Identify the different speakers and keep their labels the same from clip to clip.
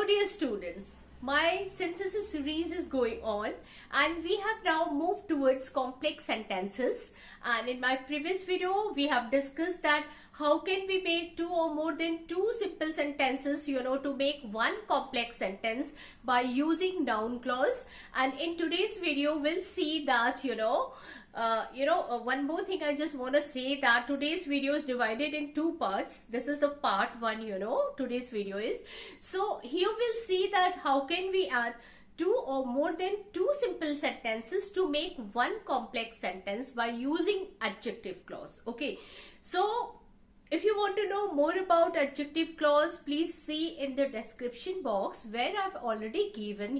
Speaker 1: So dear students, my synthesis series is going on and we have now moved towards complex sentences, and in my previous video we have discussed that how can we make two or more than two simple sentences to make one complex sentence by using noun clause. And in today's video we'll see that one more thing I just want to say, that today's video is divided in two parts. This is the part one, today's video is. So here we'll see that how can we add two or more than two simple sentences to make one complex sentence by using adjective clause. Okay, so if you want to know more about adjective clause, please see in the description box where I've already given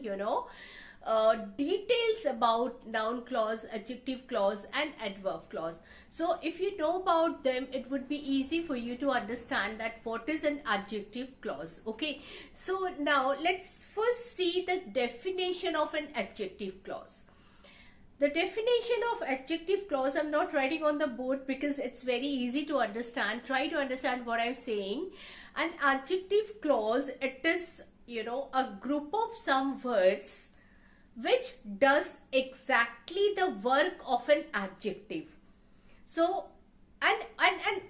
Speaker 1: details about noun clause, adjective clause and adverb clause. So if you know about them, it would be easy for you to understand that what is an adjective clause. Okay, so now let's first see the definition of an adjective clause. The definition of adjective clause I'm not writing on the board because it's very easy to understand. Try to understand what I'm saying. An adjective clause, it is a group of some words which does exactly the work of an adjective. So and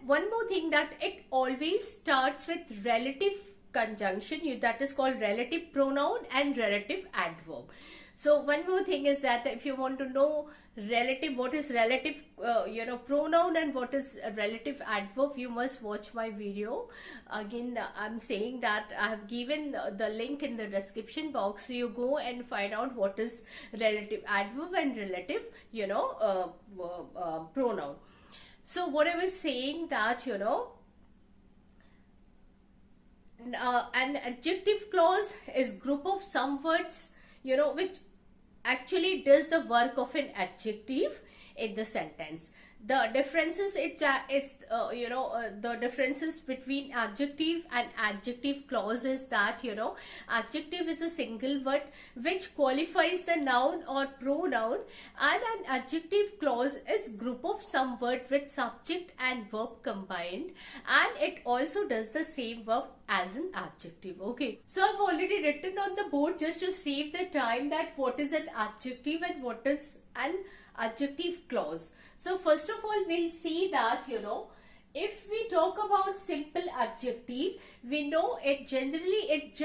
Speaker 1: one more thing, that it always starts with relative conjunction, that is called relative pronoun and relative adverb. So one more thing is that if you want to know what is relative pronoun and what is a relative adverb, you must watch my video. Again, I'm saying that I have given the link in the description box, so you go and find out what is relative adverb and relative pronoun. So what I was saying that an adjective clause is group of some words which actually does the work of an adjective in the sentence. The differences the differences between adjective and adjective clause is that adjective is a single word which qualifies the noun or pronoun, and an adjective clause is group of some word with subject and verb combined, and it also does the same verb as an adjective. Okay, so I've already written on the board just to save the time that what is an adjective and what is an adjective clause. So first of all, we'll see that if we talk about simple adjective, we know it generally it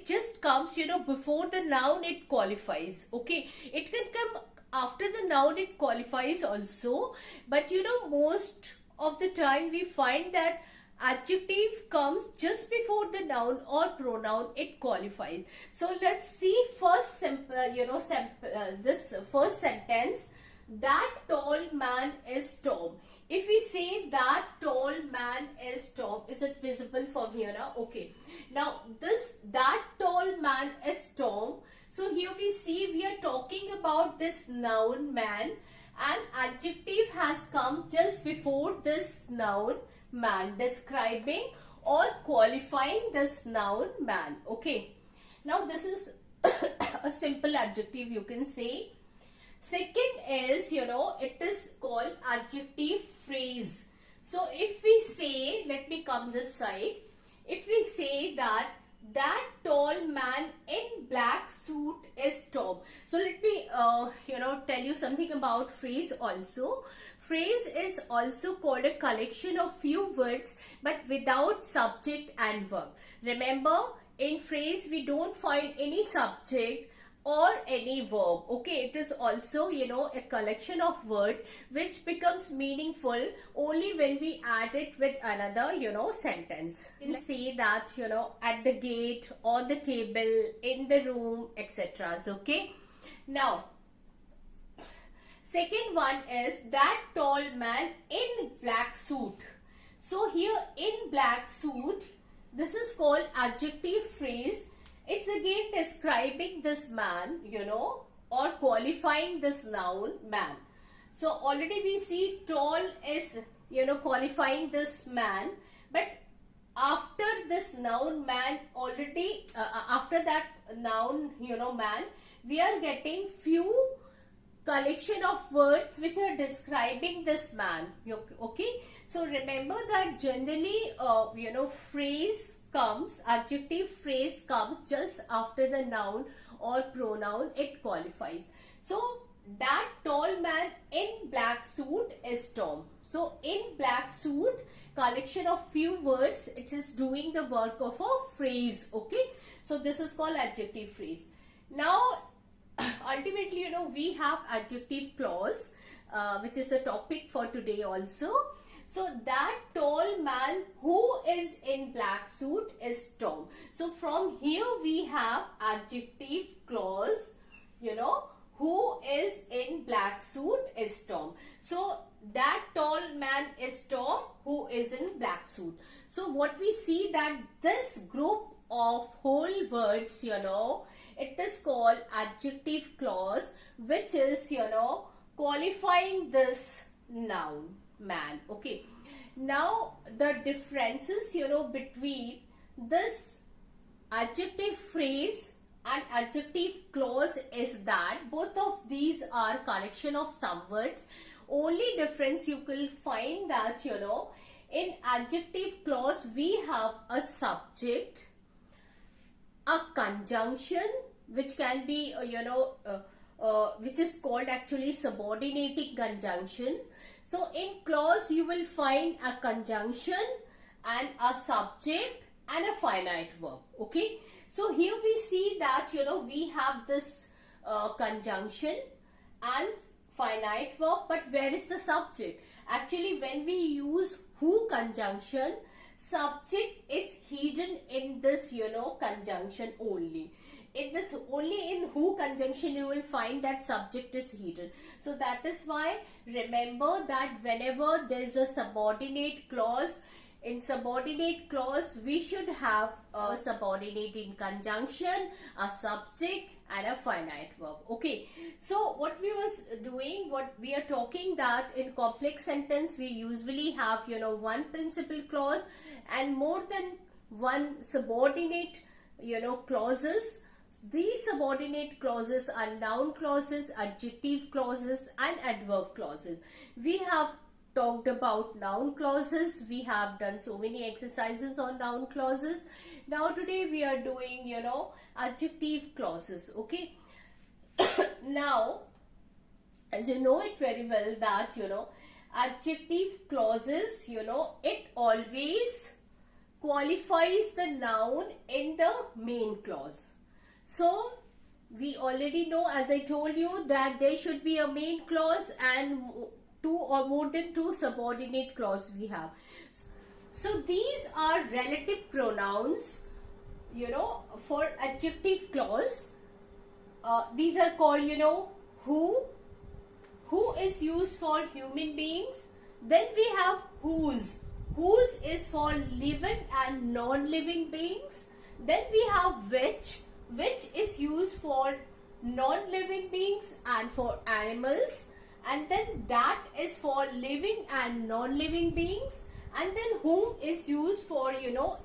Speaker 1: just comes before the noun it qualifies. Okay, it can come after the noun it qualifies also, but most of the time we find that adjective comes just before the noun or pronoun it qualifies. So let's see first this first sentence. That tall man is Tom. If we say that tall man is Tom, is it visible from here? Okay. Now that tall man is Tom. So here we see we are talking about this noun man, and adjective has come just before this noun man, describing or qualifying this noun man. Okay. Now this is a simple adjective, you can say. Second is, it is called adjective phrase. So if we say, let me come this side. If we say that tall man in black suit is Tom. So let me, tell you something about phrase also. Phrase is also called a collection of few words but without subject and verb. Remember, in phrase we don't find any subject or any verb. Okay, it is also a collection of words which becomes meaningful only when we add it with another sentence. You can say that at the gate, on the table, in the room, etc. Okay, now second one is that tall man in black suit. So here in black suit, this is called adjective phrase. It's again describing this man, or qualifying this noun man. So already we see tall is, qualifying this man, but after this noun man already, after that noun, man, we are getting few collection of words which are describing this man. Okay, so remember that generally, phrase adjective phrase comes just after the noun or pronoun, it qualifies. So that tall man in black suit is Tom. So in black suit, collection of few words, it is doing the work of a phrase. Okay, so this is called adjective phrase. Now ultimately, you know, we have adjective clause, which is the topic for today also. So that tall man who is in black suit is Tom. So from here we have adjective clause, you know, who is in black suit is Tom. So that tall man is Tom who is in black suit. So what we see that this group of whole words, you know, it is called adjective clause, which is, you know, qualifying this noun man. Okay, now the differences, you know, between this adjective phrase and adjective clause is that both of these are collection of some words. Only difference you will find that, you know, in adjective clause we have a subject, a conjunction, which can be which is called actually subordinating conjunction. So in clause you will find a conjunction and a subject and a finite verb. Okay, so here we see that, you know, we have this conjunction and finite verb, but where is the subject? Actually, when we use who conjunction, subject is hidden in this, you know, conjunction only. In this, only in who conjunction you will find that subject is hidden. So that is why remember that whenever there is a subordinate clause, in subordinate clause we should have a subordinating conjunction, a subject and a finite verb. Okay, so what we was doing, what we are talking that in complex sentence we usually have, you know, one principal clause and more than one subordinate, you know, clauses. These subordinate clauses are noun clauses, adjective clauses and adverb clauses. We have talked about noun clauses. We have done so many exercises on noun clauses. Now today we are doing, you know, adjective clauses. Okay. Now, as you know it very well that, you know, adjective clauses, you know, it always qualifies the noun in the main clause. So we already know, as I told you, that there should be a main clause and two or more than two subordinate clause we have. So these are relative pronouns, you know, for adjective clause. These are called, you know, who is used for human beings. Then we have whose is for living and non-living beings. Then we have which is used for non-living beings and for animals, and then that is for living and non-living beings, and then whom is used for, you know,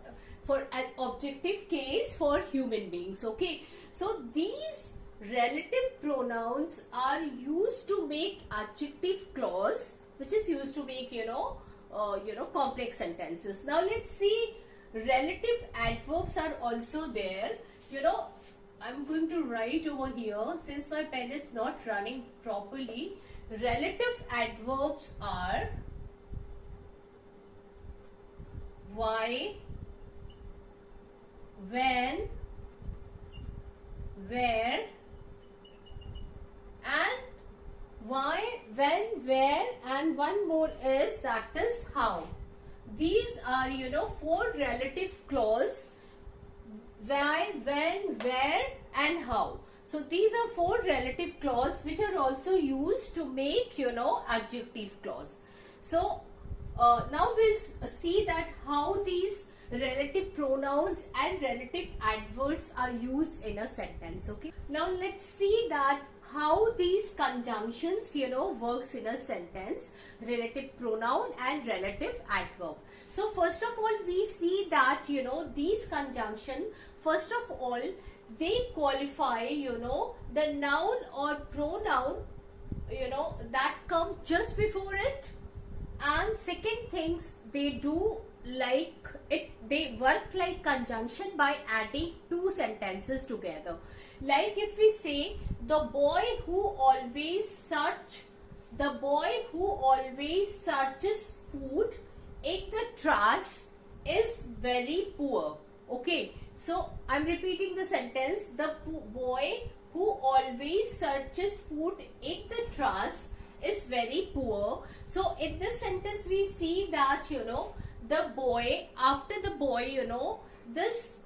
Speaker 1: for an objective case for human beings. Okay, so these relative pronouns are used to make adjective clause, which is used to make, you know, complex sentences. Now let's see, relative adverbs are also there. You know, I'm going to write over here since my pen is not running properly. Relative adverbs are why, when, where, and why, when, where, and one more is, that is how. These are, you know, four relative clause: why, when, where, and how. So these are four relative clause which are also used to make, you know, adjective clause. So now we'll see that how these relative pronouns and relative adverbs are used in a sentence. Okay, now let's see that how these conjunctions, you know, works in a sentence, relative pronoun and relative adverb. So first of all, we see that, you know, these conjunction, first of all, they qualify, you know, the noun or pronoun, you know, that come just before it. And second things they do like it, they work like conjunction by adding two sentences together. Like if we say the boy who always searches food in the trash is very poor. Okay, so I'm repeating the sentence. The boy who always searches food in the trash is very poor. So in this sentence we see that, you know, the boy, after the boy, this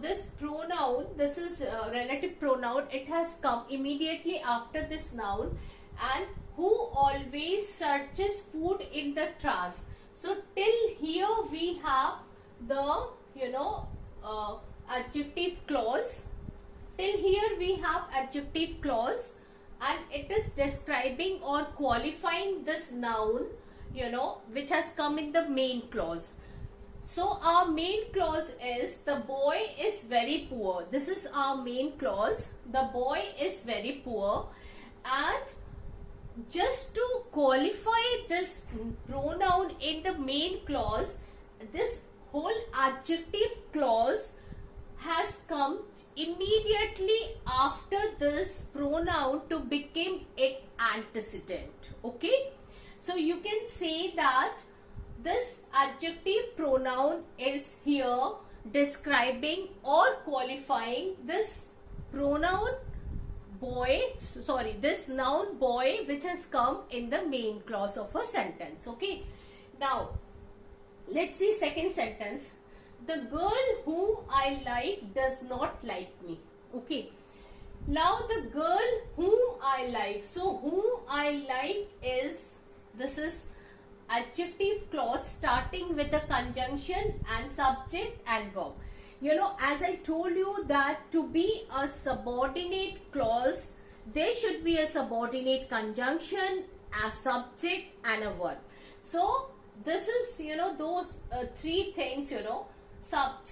Speaker 1: this pronoun, this is relative pronoun, it has come immediately after this noun, and who always searches food in the trash. So till here we have the adjective clause. Till here we have adjective clause, and it is describing or qualifying this noun, which has come in the main clause. So our main clause is the boy is very poor. This is our main clause. The boy is very poor, and just to qualify this pronoun in the main clause, this whole adjective clause has come immediately after this pronoun to become its antecedent. Okay, so you can say that this adjective pronoun is here describing or qualifying this pronoun boy, this noun boy, which has come in the main clause of a sentence. Okay, now let's see second sentence. The girl whom I like does not like me. Okay, now the girl whom I like, so whom I like is, this is adjective clause starting with the conjunction and subject and verb. As I told you that to be a subordinate clause, there should be a subordinate conjunction, a subject and a verb. So this is, those three things,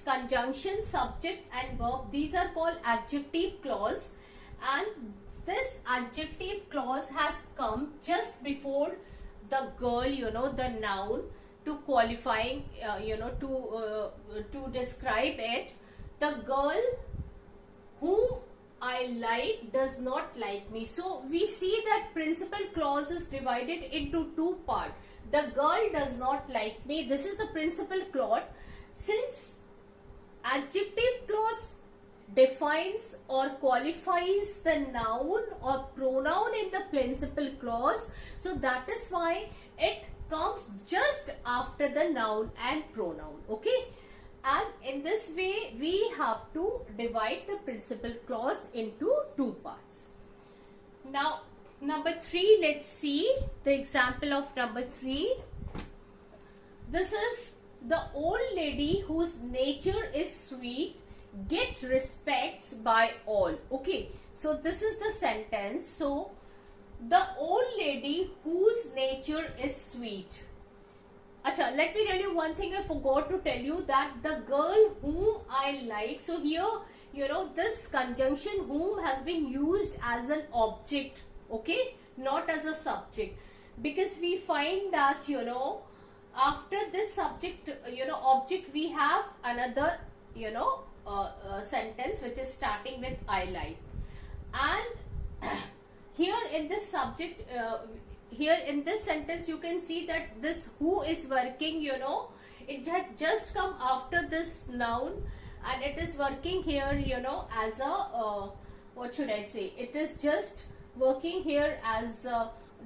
Speaker 1: conjunction, subject and verb, these are called adjective clause, and this adjective clause has come just before the girl, the noun, to qualifying, to describe it. The girl whom I like does not like me. So we see that principal clause is divided into two parts. The girl does not like me, this is the principal clause. Since adjective clause defines or qualifies the noun or pronoun in the principal clause, so that is why it comes just after the noun and pronoun. Okay, and in this way we have to divide the principal clause into two parts. Now number 3, let's see the example of number 3. This is the old lady whose nature is sweet get respects by all. Okay, so this is the sentence. So the old lady whose nature is sweet. Acha, let me tell you one thing I forgot to tell you, that the girl whom I like, so here this conjunction whom has been used as an object, okay, not as a subject, because we find that after this subject object we have another sentence which is starting with I like, and here in this subject here in this sentence you can see that this who is working, it had just come after this noun, and it is working here as a what should I say, it is just working here as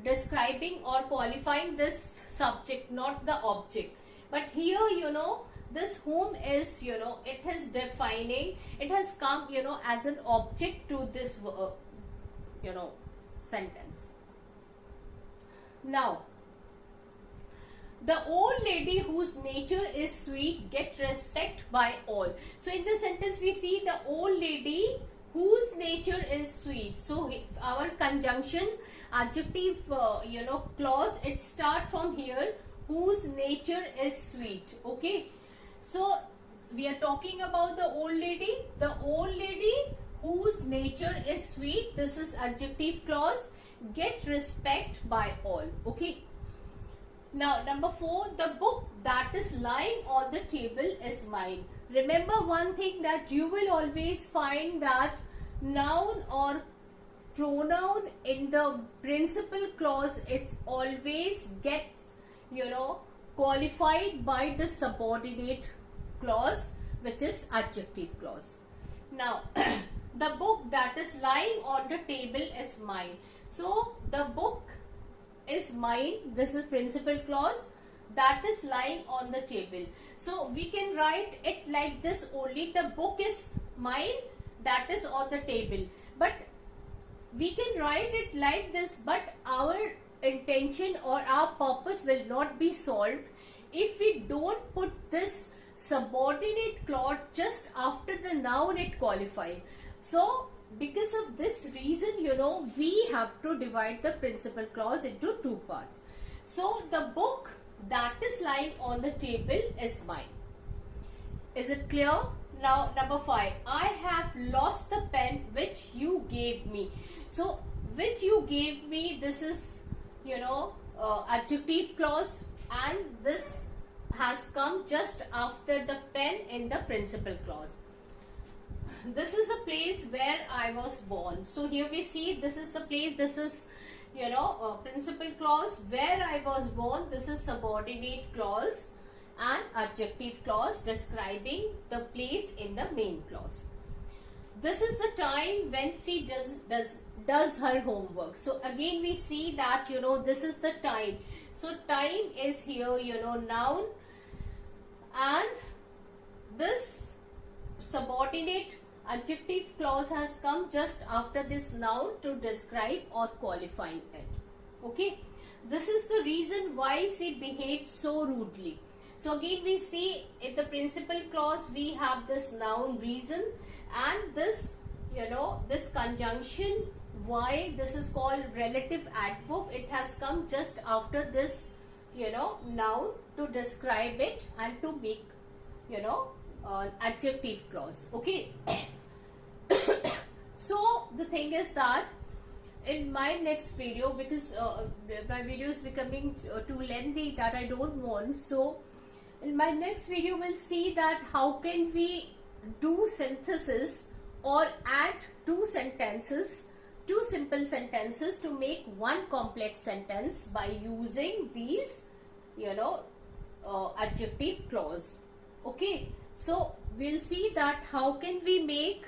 Speaker 1: describing or qualifying this subject, not the object. But here this whom is it is defining, it has come as an object to this sentence. Now the old lady whose nature is sweet get respect by all. So in the sentence we see the old lady whose nature is sweet. So our conjunction adjective clause, it starts from here, whose nature is sweet. Okay, so we are talking about the old lady whose nature is sweet. This is adjective clause, get respect by all. Okay, Now, number 4, the book that is lying on the table is mine. Remember one thing, that you will always find that noun or pronoun in the principal clause, it's always gets, qualified by the subordinate clause, which is adjective clause. Now, the book that is lying on the table is mine. So, the book is mine, this is principal clause, that is lying on the table. So we can write it like this only, the book is mine, that is on the table. But we can write it like this, but our intention or our purpose will not be solved if we don't put this subordinate clause just after the noun it qualifies. So because of this reason, we have to divide the principal clause into two parts. So the book that is lying on the table is mine. Is it clear? Now number 5, I have lost the pen which you gave me. So which you gave me, this is adjective clause, and this has come just after the pen in the principal clause. This is the place where I was born. So here we see this is the place, this is principal clause, where I was born, this is subordinate clause, and adjective clause describing the place in the main clause. This is the time when she does her homework. So again we see that this is the time. So time is here noun, and this subordinate adjective clause has come just after this noun to describe or qualifying it. Okay, this is the reason why she behaved so rudely. So again we see in the principal clause we have this noun reason, and this this conjunction why, this is called relative adverb. It has come just after this noun to describe it and to make adjective clause. Okay. So the thing is that in my next video, because my video is becoming too lengthy that I don't want, so in my next video we'll see that how can we do synthesis or add two simple sentences to make one complex sentence by using these adjective clause. Okay, so we'll see that how can we make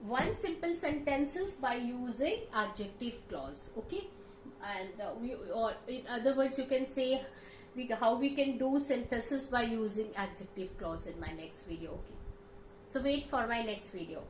Speaker 1: one simple sentences by using adjective clause. Okay, and or in other words you can say how we can do synthesis by using adjective clause in my next video. Okay, so wait for my next video.